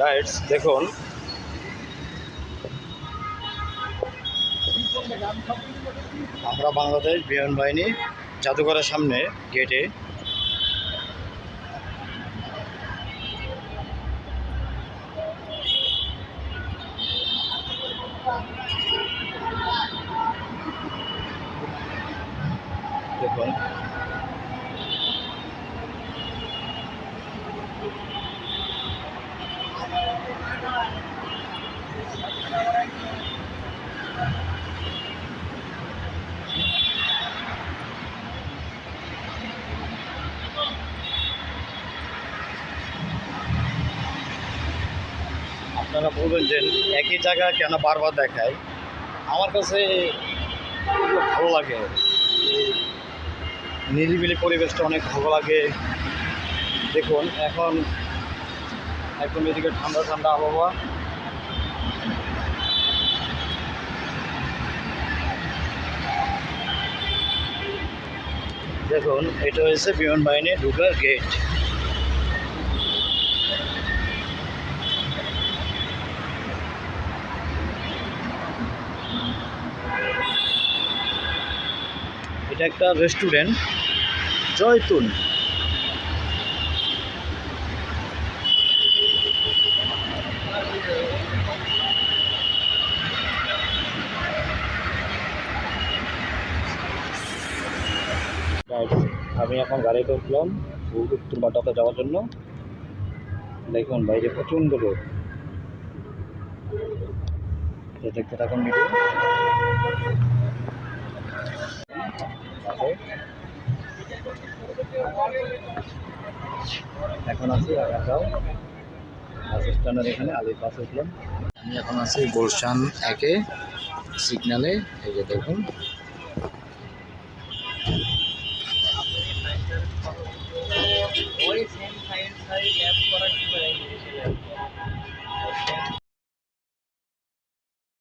Guides দেখুন, আমরা বাংলাদেশ বিমান বাহিনী জাদুঘরের সামনে গেটে। দেখুন আপনারা বলবেন যে একই জায়গা কেন বারবার দেখায়। আমার কাছে এগুলো ভালো লাগে, নিরিবিলি পরিবেশটা অনেক ভালো লাগে। দেখুন এখন একদম এদিকে ঠান্ডা ঠান্ডা আবহাওয়া। দেখুন এটা হচ্ছে বিমান বাহিনী ঢুকার গেট। এটা একটা রেস্টুরেন্ট, জয়তুন। আমি এখন গাড়িতে উঠলাম উত্তর বাটাতে যাওয়ার জন্য। দেখুন বাইরে প্রচণ্ড রোদ, দেখতে থাকুন ভিডিও। এখন আছি আগারগাঁও বাস স্ট্যান্ডের এখানে আলির বাস উঠলাম। আমি এখন আছি গুলশান 1-এ সিগন্যালে। এই যে দেখুন